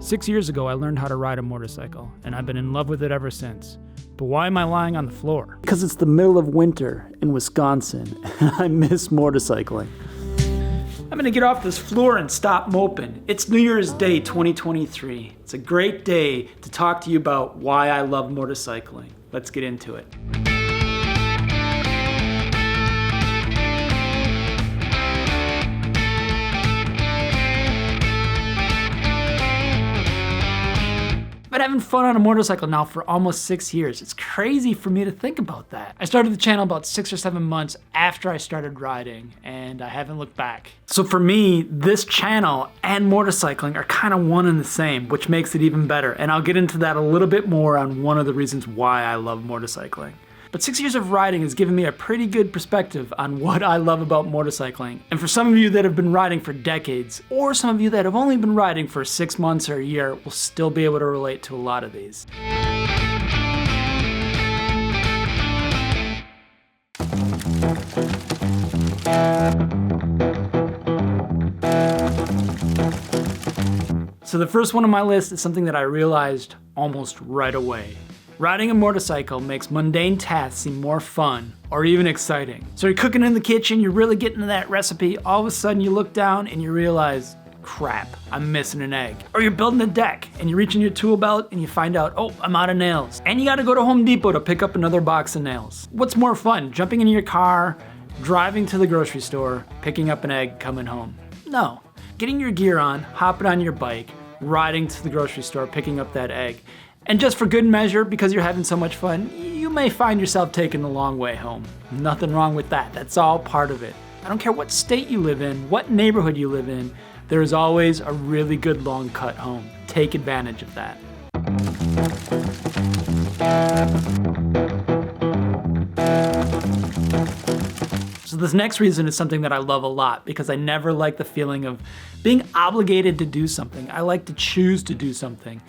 6 years ago, I learned how to ride a motorcycle, and I've been in love with it ever since. But why am I lying on the floor? Because it's the middle of winter in Wisconsin, and I miss motorcycling. I'm gonna get off this floor and stop moping. It's New Year's Day 2023. It's a great day to talk to you about why I love motorcycling. Let's get into it. I've been having fun on a motorcycle now for almost 6 years. It's crazy for me to think about that. I started the channel about 6 or 7 months after I started riding, and I haven't looked back. So for me, this channel and motorcycling are kind of one and the same, which makes it even better. And I'll get into that a little bit more on one of the reasons why I love motorcycling. But 6 years of riding has given me a pretty good perspective on what I love about motorcycling. And for some of you that have been riding for decades, or some of you that have only been riding for 6 months or a year, will still be able to relate to a lot of these. So the first one on my list is something that I realized almost right away. Riding a motorcycle makes mundane tasks seem more fun or even exciting. So you're cooking in the kitchen, you're really getting to that recipe, all of a sudden you look down and you realize, crap, I'm missing an egg. Or you're building a deck and you reach in your tool belt and you find out, oh, I'm out of nails. And you gotta go to Home Depot to pick up another box of nails. What's more fun, jumping in your car, driving to the grocery store, picking up an egg, coming home? No. Getting your gear on, hopping on your bike, riding to the grocery store, picking up that egg. And just for good measure, because you're having so much fun, you may find yourself taking the long way home. Nothing wrong with that. That's all part of it. I don't care what state you live in, what neighborhood you live in, there is always a really good long cut home. Take advantage of that. So this next reason is something that I love a lot because I never like the feeling of being obligated to do something. I like to choose to do something.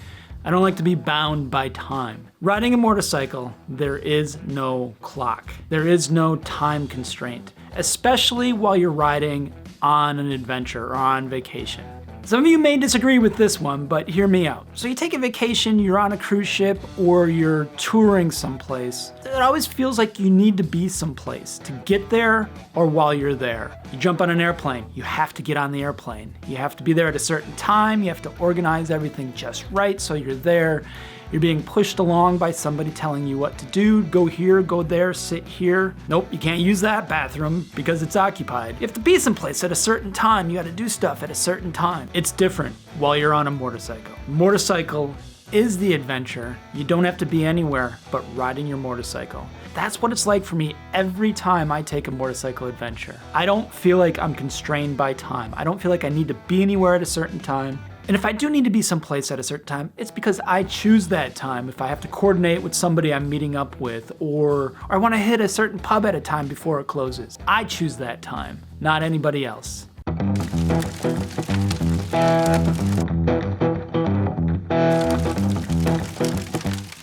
I don't like to be bound by time. Riding a motorcycle, there is no clock. There is no time constraint, especially while you're riding on an adventure or on vacation. Some of you may disagree with this one, but hear me out. So you take a vacation, you're on a cruise ship, or you're touring someplace. It always feels like you need to be someplace to get there or while you're there. You jump on an airplane, you have to get on the airplane. You have to be there at a certain time, you have to organize everything just right so you're there. You're being pushed along by somebody telling you what to do. Go here, go there, sit here. Nope, you can't use that bathroom because it's occupied. You have to be someplace at a certain time. You gotta do stuff at a certain time. It's different while you're on a motorcycle. Motorcycle is the adventure. You don't have to be anywhere but riding your motorcycle. That's what it's like for me every time I take a motorcycle adventure. I don't feel like I'm constrained by time. I don't feel like I need to be anywhere at a certain time. And if I do need to be someplace at a certain time, it's because I choose that time. If I have to coordinate with somebody I'm meeting up with, or I want to hit a certain pub at a time before it closes. I choose that time, not anybody else.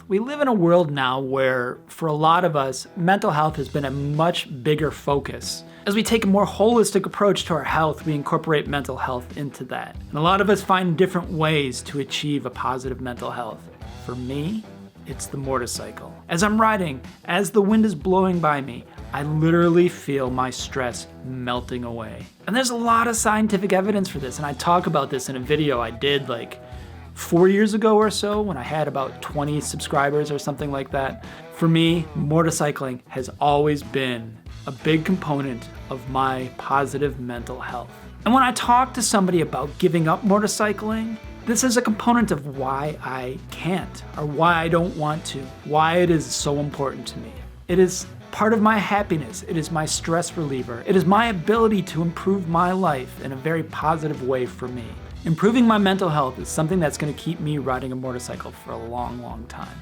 We live in a world now where, for a lot of us, mental health has been a much bigger focus. As we take a more holistic approach to our health, we incorporate mental health into that. And a lot of us find different ways to achieve a positive mental health. For me, it's the motorcycle. As I'm riding, as the wind is blowing by me, I literally feel my stress melting away. And there's a lot of scientific evidence for this, and I talk about this in a video I did like 4 years ago or so when I had about 20 subscribers or something like that. For me, motorcycling has always been a big component of my positive mental health. And when I talk to somebody about giving up motorcycling, this is a component of why I can't, or why I don't want to, why it is so important to me. It is part of my happiness. It is my stress reliever. It is my ability to improve my life in a very positive way for me. Improving my mental health is something that's going to keep me riding a motorcycle for a long, long time.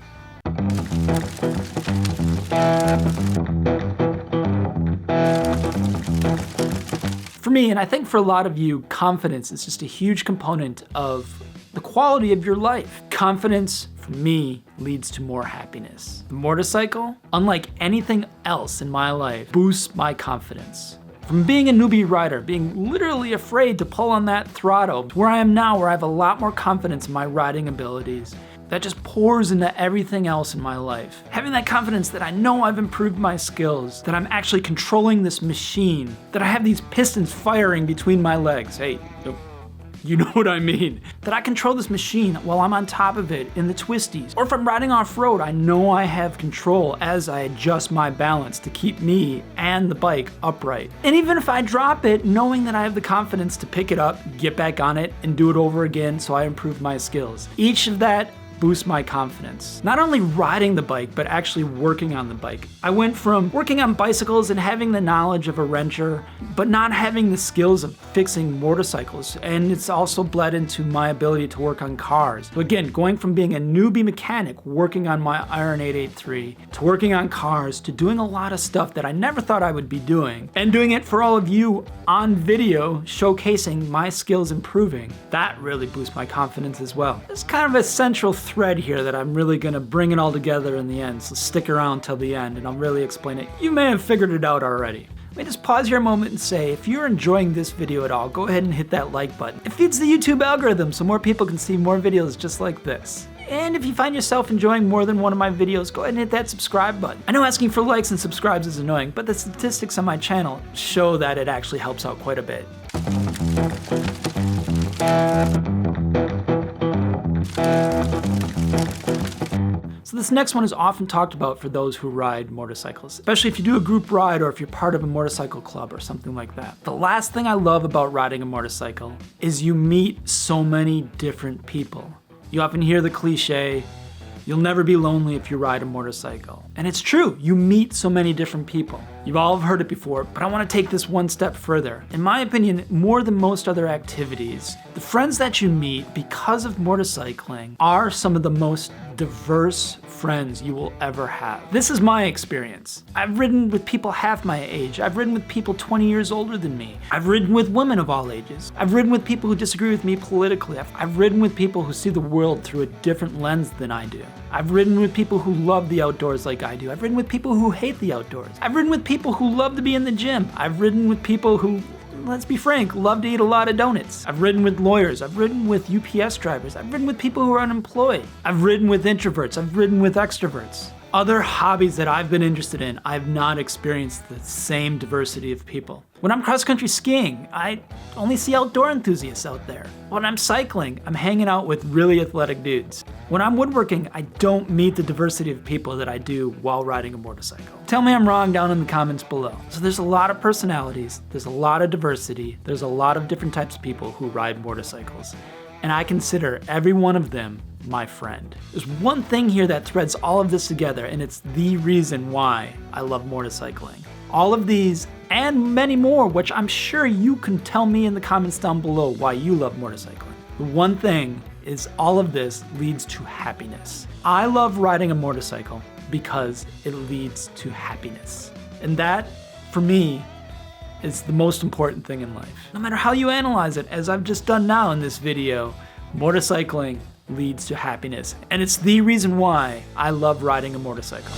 For me, and I think for a lot of you, confidence is just a huge component of the quality of your life. Confidence, for me, leads to more happiness. The motorcycle, unlike anything else in my life, boosts my confidence. From being a newbie rider, being literally afraid to pull on that throttle, to where I am now, where I have a lot more confidence in my riding abilities. That just pours into everything else in my life. Having that confidence that I know I've improved my skills, that I'm actually controlling this machine, that I have these pistons firing between my legs. Hey, you know what I mean. That I control this machine while I'm on top of it in the twisties. Or if I'm riding off-road, I know I have control as I adjust my balance to keep me and the bike upright. And even if I drop it, knowing that I have the confidence to pick it up, get back on it, and do it over again so I improve my skills. Each of that boost my confidence. Not only riding the bike, but actually working on the bike. I went from working on bicycles and having the knowledge of a wrencher, but not having the skills of fixing motorcycles. And it's also bled into my ability to work on cars. So again, going from being a newbie mechanic, working on my Iron 883, to working on cars, to doing a lot of stuff that I never thought I would be doing, and doing it for all of you on video, showcasing my skills improving. That really boosts my confidence as well. It's kind of a central thread here that I'm really gonna bring it all together in the end, so stick around till the end and I'll really explain it. You may have figured it out already. Let me just pause here a moment and say, if you're enjoying this video at all, go ahead and hit that like button. It feeds the YouTube algorithm so more people can see more videos just like this. And if you find yourself enjoying more than one of my videos, go ahead and hit that subscribe button. I know asking for likes and subscribes is annoying, but the statistics on my channel show that it actually helps out quite a bit. So this next one is often talked about for those who ride motorcycles, especially if you do a group ride or if you're part of a motorcycle club or something like that. The last thing I love about riding a motorcycle is you meet so many different people. You often hear the cliche, you'll never be lonely if you ride a motorcycle. And it's true, you meet so many different people. You've all heard it before, but I want to take this one step further. In my opinion, more than most other activities, the friends that you meet because of motorcycling are some of the most diverse friends you will ever have. This is my experience. I've ridden with people half my age. I've ridden with people 20 years older than me. I've ridden with women of all ages. I've ridden with people who disagree with me politically. I've ridden with people who see the world through a different lens than I do. I've ridden with people who love the outdoors like I do. I've ridden with people who hate the outdoors. I've ridden with people who love to be in the gym. I've ridden with people who, let's be frank, love to eat a lot of donuts. I've ridden with lawyers. I've ridden with UPS drivers. I've ridden with people who are unemployed. I've ridden with introverts. I've ridden with extroverts. Other hobbies that I've been interested in, I've not experienced the same diversity of people. When I'm cross-country skiing, I only see outdoor enthusiasts out there. When I'm cycling, I'm hanging out with really athletic dudes. When I'm woodworking, I don't meet the diversity of people that I do while riding a motorcycle. Tell me I'm wrong down in the comments below. So there's a lot of personalities, there's a lot of diversity, there's a lot of different types of people who ride motorcycles. And I consider every one of them my friend. There's one thing here that threads all of this together, and it's the reason why I love motorcycling. All of these and many more, which I'm sure you can tell me in the comments down below why you love motorcycling. The one thing is all of this leads to happiness. I love riding a motorcycle because it leads to happiness. And that, for me, is the most important thing in life. No matter how you analyze it, as I've just done now in this video, motorcycling leads to happiness. And it's the reason why I love riding a motorcycle.